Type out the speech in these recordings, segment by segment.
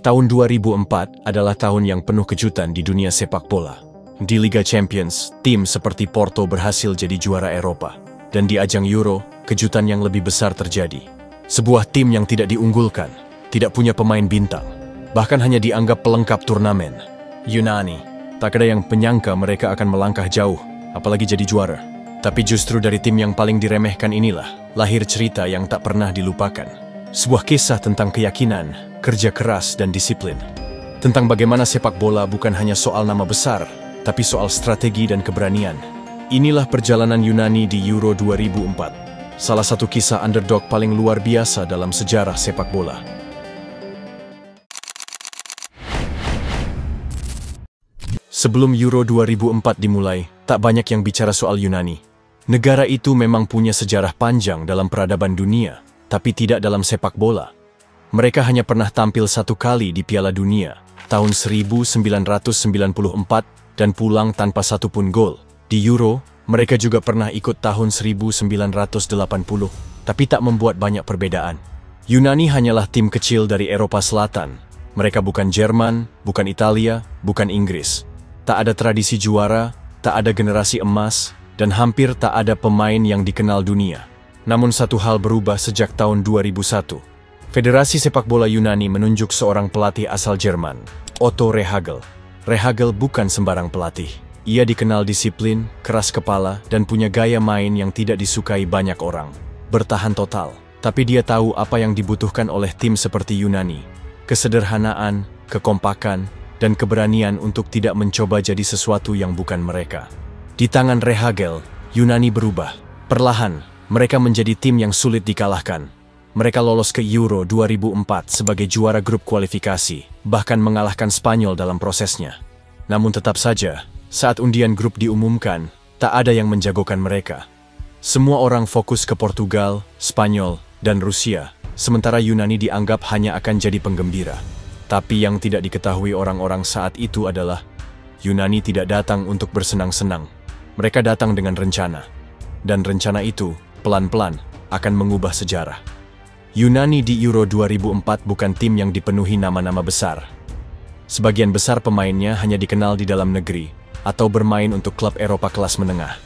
Tahun 2004 adalah tahun yang penuh kejutan di dunia sepak bola. Di Liga Champions, tim seperti Porto berhasil jadi juara Eropa. Dan di ajang Euro, kejutan yang lebih besar terjadi. Sebuah tim yang tidak diunggulkan, tidak punya pemain bintang, bahkan hanya dianggap pelengkap turnamen. Yunani, tak ada yang menyangka mereka akan melangkah jauh, apalagi jadi juara. Tapi justru dari tim yang paling diremehkan inilah, lahir cerita yang tak pernah dilupakan. Sebuah kisah tentang keyakinan, kerja keras dan disiplin. Tentang bagaimana sepak bola bukan hanya soal nama besar, tapi soal strategi dan keberanian. Inilah perjalanan Yunani di Euro 2004. Salah satu kisah underdog paling luar biasa dalam sejarah sepak bola. Sebelum Euro 2004 dimulai, tak banyak yang bicara soal Yunani. Negara itu memang punya sejarah panjang dalam peradaban dunia, tapi tidak dalam sepak bola. Mereka hanya pernah tampil satu kali di Piala Dunia, tahun 1994, dan pulang tanpa satupun gol. Di Euro, mereka juga pernah ikut tahun 1980, tapi tak membuat banyak perbedaan. Yunani hanyalah tim kecil dari Eropa Selatan. Mereka bukan Jerman, bukan Italia, bukan Inggris. Tak ada tradisi juara, tak ada generasi emas, dan hampir tak ada pemain yang dikenal dunia. Namun satu hal berubah sejak tahun 2001. Federasi Sepak Bola Yunani menunjuk seorang pelatih asal Jerman, Otto Rehhagel. Rehhagel bukan sembarang pelatih. Ia dikenal disiplin, keras kepala, dan punya gaya main yang tidak disukai banyak orang. Bertahan total. Tapi dia tahu apa yang dibutuhkan oleh tim seperti Yunani. Kesederhanaan, kekompakan, dan keberanian untuk tidak mencoba jadi sesuatu yang bukan mereka. Di tangan Rehhagel, Yunani berubah. Perlahan, mereka menjadi tim yang sulit dikalahkan. Mereka lolos ke Euro 2004 sebagai juara grup kualifikasi, bahkan mengalahkan Spanyol dalam prosesnya. Namun tetap saja, saat undian grup diumumkan, tak ada yang menjagokan mereka. Semua orang fokus ke Portugal, Spanyol, dan Rusia, sementara Yunani dianggap hanya akan jadi penggembira. Tapi yang tidak diketahui orang-orang saat itu adalah, Yunani tidak datang untuk bersenang-senang. Mereka datang dengan rencana. Dan rencana itu, pelan-pelan, akan mengubah sejarah. Yunani di Euro 2004 bukan tim yang dipenuhi nama-nama besar. Sebagian besar pemainnya hanya dikenal di dalam negeri, atau bermain untuk klub Eropa kelas menengah.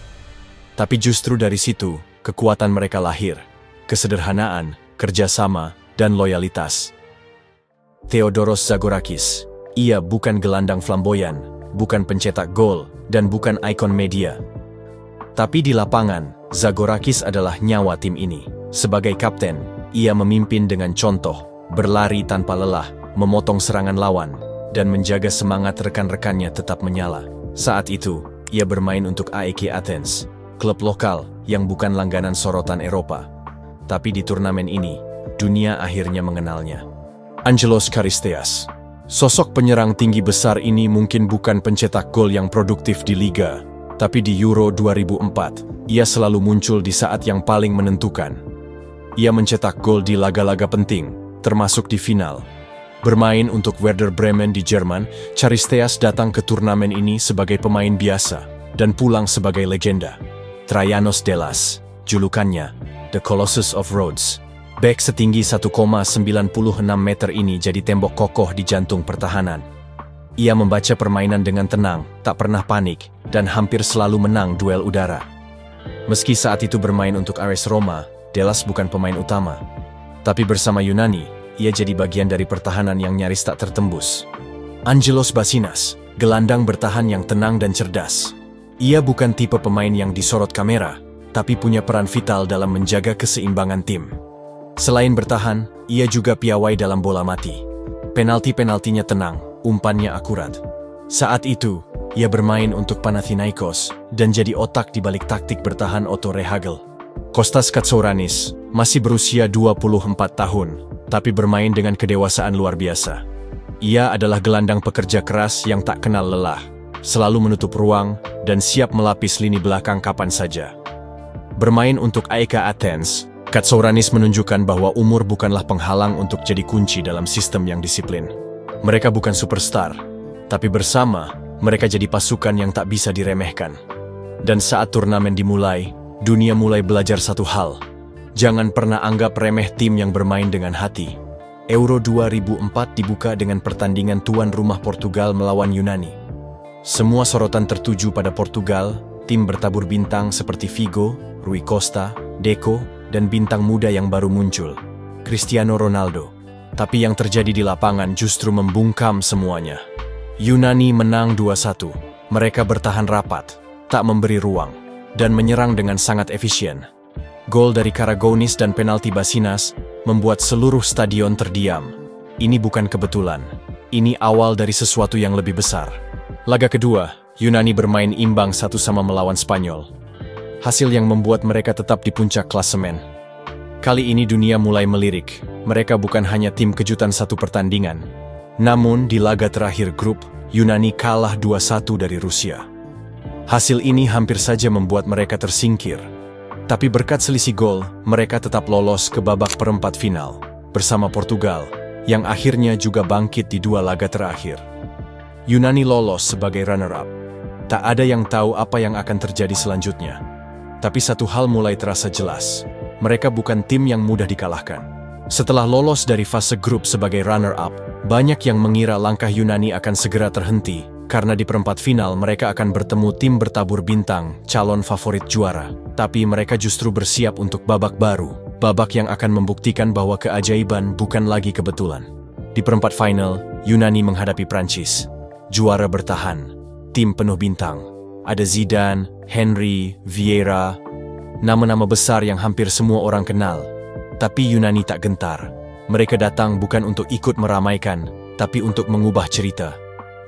Tapi justru dari situ, kekuatan mereka lahir. Kesederhanaan, kerjasama, dan loyalitas. Theodoros Zagorakis. Ia bukan gelandang flamboyan, bukan pencetak gol, dan bukan ikon media. Tapi di lapangan, Zagorakis adalah nyawa tim ini. Sebagai kapten, ia memimpin dengan contoh, berlari tanpa lelah, memotong serangan lawan, dan menjaga semangat rekan-rekannya tetap menyala. Saat itu, ia bermain untuk AEK Athens, klub lokal yang bukan langganan sorotan Eropa. Tapi di turnamen ini, dunia akhirnya mengenalnya. Angelos Charisteas. Sosok penyerang tinggi besar ini mungkin bukan pencetak gol yang produktif di Liga, tapi di Euro 2004, ia selalu muncul di saat yang paling menentukan. Ia mencetak gol di laga-laga penting, termasuk di final. Bermain untuk Werder Bremen di Jerman, Charisteas datang ke turnamen ini sebagai pemain biasa dan pulang sebagai legenda. Traianos Delas, julukannya, The Colossus of Rhodes. Bek setinggi 1,96 meter ini jadi tembok kokoh di jantung pertahanan. Ia membaca permainan dengan tenang, tak pernah panik, dan hampir selalu menang duel udara. Meski saat itu bermain untuk AS Roma, Delas bukan pemain utama. Tapi bersama Yunani, ia jadi bagian dari pertahanan yang nyaris tak tertembus. Angelos Basinas, gelandang bertahan yang tenang dan cerdas. Ia bukan tipe pemain yang disorot kamera, tapi punya peran vital dalam menjaga keseimbangan tim. Selain bertahan, ia juga piawai dalam bola mati. Penalti-penaltinya tenang, umpannya akurat. Saat itu, ia bermain untuk Panathinaikos dan jadi otak di balik taktik bertahan Otto Rehhagel. Kostas Katsouranis masih berusia 24 tahun, tapi bermain dengan kedewasaan luar biasa. Ia adalah gelandang pekerja keras yang tak kenal lelah, selalu menutup ruang dan siap melapis lini belakang kapan saja. Bermain untuk AEK Athens, Katsouranis menunjukkan bahwa umur bukanlah penghalang untuk jadi kunci dalam sistem yang disiplin. Mereka bukan superstar, tapi bersama, mereka jadi pasukan yang tak bisa diremehkan. Dan saat turnamen dimulai, dunia mulai belajar satu hal. Jangan pernah anggap remeh tim yang bermain dengan hati. Euro 2004 dibuka dengan pertandingan tuan rumah Portugal melawan Yunani. Semua sorotan tertuju pada Portugal, tim bertabur bintang seperti Figo, Rui Costa, Deco, dan bintang muda yang baru muncul, Cristiano Ronaldo. Tapi yang terjadi di lapangan justru membungkam semuanya. Yunani menang 2-1. Mereka bertahan rapat, tak memberi ruang, dan menyerang dengan sangat efisien. Gol dari Karagonis dan penalti Basinas membuat seluruh stadion terdiam. Ini bukan kebetulan. Ini awal dari sesuatu yang lebih besar. Laga kedua, Yunani bermain imbang 1-1 melawan Spanyol. Hasil yang membuat mereka tetap di puncak klasemen. Kali ini dunia mulai melirik. Mereka bukan hanya tim kejutan satu pertandingan. Namun di laga terakhir grup, Yunani kalah 2-1 dari Rusia. Hasil ini hampir saja membuat mereka tersingkir. Tapi berkat selisih gol, mereka tetap lolos ke babak perempat final bersama Portugal, yang akhirnya juga bangkit di dua laga terakhir. Yunani lolos sebagai runner-up. Tak ada yang tahu apa yang akan terjadi selanjutnya. Tapi satu hal mulai terasa jelas. Mereka bukan tim yang mudah dikalahkan. Setelah lolos dari fase grup sebagai runner-up, banyak yang mengira langkah Yunani akan segera terhenti, karena di perempat final mereka akan bertemu tim bertabur bintang, calon favorit juara. Tapi mereka justru bersiap untuk babak baru, babak yang akan membuktikan bahwa keajaiban bukan lagi kebetulan. Di perempat final, Yunani menghadapi Prancis. Juara bertahan, tim penuh bintang. Ada Zidane, Henry, Vieira, nama-nama besar yang hampir semua orang kenal. Tapi Yunani tak gentar. Mereka datang bukan untuk ikut meramaikan, tapi untuk mengubah cerita.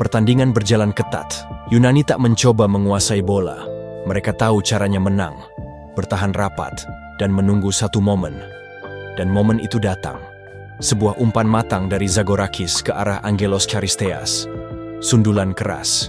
Pertandingan berjalan ketat. Yunani tak mencoba menguasai bola. Mereka tahu caranya menang, bertahan rapat, dan menunggu satu momen. Dan momen itu datang. Sebuah umpan matang dari Zagorakis ke arah Angelos Charisteas. Sundulan keras.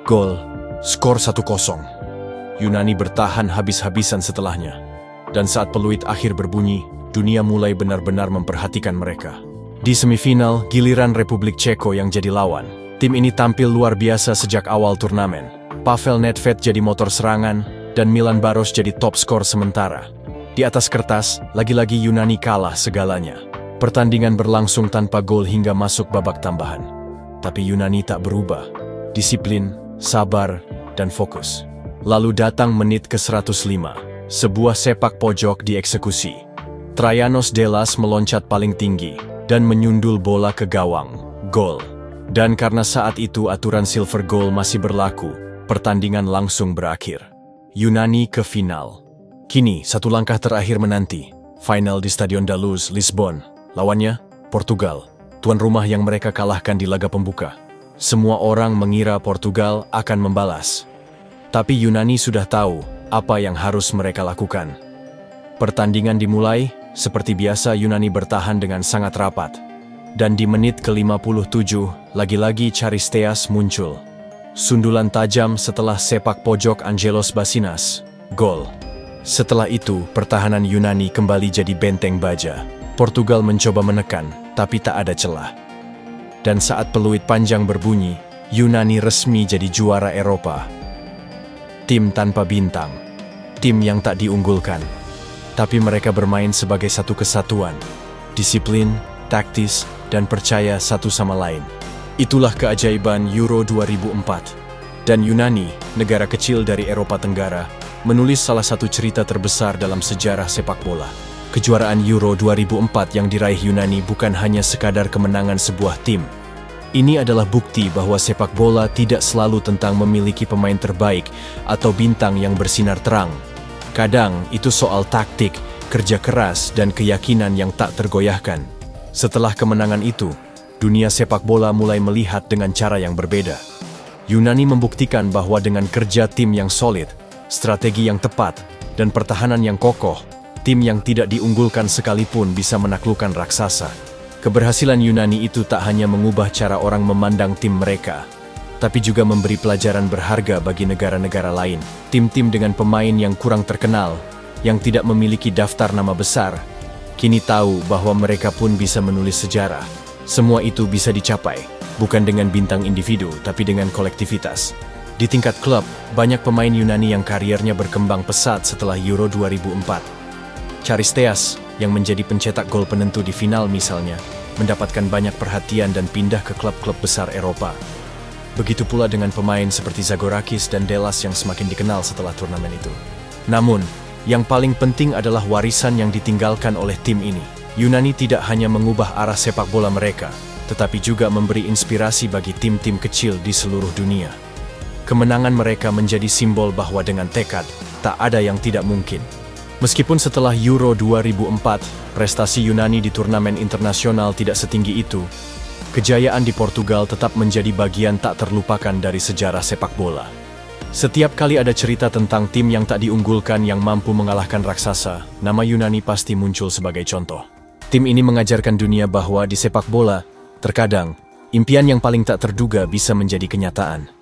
Gol. Skor 1-0. Yunani bertahan habis-habisan setelahnya. Dan saat peluit akhir berbunyi, dunia mulai benar-benar memperhatikan mereka. Di semifinal, giliran Republik Ceko yang jadi lawan. Tim ini tampil luar biasa sejak awal turnamen. Pavel Nedved jadi motor serangan, dan Milan Baros jadi top skor sementara. Di atas kertas, lagi-lagi Yunani kalah segalanya. Pertandingan berlangsung tanpa gol hingga masuk babak tambahan. Tapi Yunani tak berubah. Disiplin, sabar, dan fokus. Lalu datang menit ke-105. Sebuah sepak pojok dieksekusi. Traianos Delas meloncat paling tinggi, dan menyundul bola ke gawang. Gol. Dan karena saat itu aturan silver goal masih berlaku, pertandingan langsung berakhir. Yunani ke final. Kini, satu langkah terakhir menanti. Final di Stadion da Luz, Lisbon. Lawannya, Portugal. Tuan rumah yang mereka kalahkan di laga pembuka. Semua orang mengira Portugal akan membalas. Tapi Yunani sudah tahu apa yang harus mereka lakukan. Pertandingan dimulai, seperti biasa Yunani bertahan dengan sangat rapat. Dan di menit ke-57, lagi-lagi Charisteas muncul. Sundulan tajam setelah sepak pojok Angelos Basinas. Gol. Setelah itu, pertahanan Yunani kembali jadi benteng baja. Portugal mencoba menekan, tapi tak ada celah. Dan saat peluit panjang berbunyi, Yunani resmi jadi juara Eropa. Tim tanpa bintang. Tim yang tak diunggulkan. Tapi mereka bermain sebagai satu kesatuan. Disiplin, taktis, dan percaya satu sama lain. Itulah keajaiban Euro 2004. Dan Yunani, negara kecil dari Eropa Tenggara, menulis salah satu cerita terbesar dalam sejarah sepak bola. Kejuaraan Euro 2004 yang diraih Yunani bukan hanya sekadar kemenangan sebuah tim. Ini adalah bukti bahwa sepak bola tidak selalu tentang memiliki pemain terbaik atau bintang yang bersinar terang. Kadang itu soal taktik, kerja keras, dan keyakinan yang tak tergoyahkan. Setelah kemenangan itu, dunia sepak bola mulai melihat dengan cara yang berbeda. Yunani membuktikan bahwa dengan kerja tim yang solid, strategi yang tepat, dan pertahanan yang kokoh, tim yang tidak diunggulkan sekalipun bisa menaklukkan raksasa. Keberhasilan Yunani itu tak hanya mengubah cara orang memandang tim mereka, tapi juga memberi pelajaran berharga bagi negara-negara lain. Tim-tim dengan pemain yang kurang terkenal, yang tidak memiliki daftar nama besar, kini tahu bahwa mereka pun bisa menulis sejarah. Semua itu bisa dicapai, bukan dengan bintang individu, tapi dengan kolektivitas. Di tingkat klub, banyak pemain Yunani yang kariernya berkembang pesat setelah Euro 2004. Charisteas, yang menjadi pencetak gol penentu di final misalnya, mendapatkan banyak perhatian dan pindah ke klub-klub besar Eropa. Begitu pula dengan pemain seperti Zagorakis dan Delas yang semakin dikenal setelah turnamen itu. Namun, yang paling penting adalah warisan yang ditinggalkan oleh tim ini. Yunani tidak hanya mengubah arah sepak bola mereka, tetapi juga memberi inspirasi bagi tim-tim kecil di seluruh dunia. Kemenangan mereka menjadi simbol bahwa dengan tekad, tak ada yang tidak mungkin. Meskipun setelah Euro 2004, prestasi Yunani di turnamen internasional tidak setinggi itu, kejayaan di Portugal tetap menjadi bagian tak terlupakan dari sejarah sepak bola. Setiap kali ada cerita tentang tim yang tak diunggulkan yang mampu mengalahkan raksasa, nama Yunani pasti muncul sebagai contoh. Tim ini mengajarkan dunia bahwa di sepak bola, terkadang, impian yang paling tak terduga bisa menjadi kenyataan.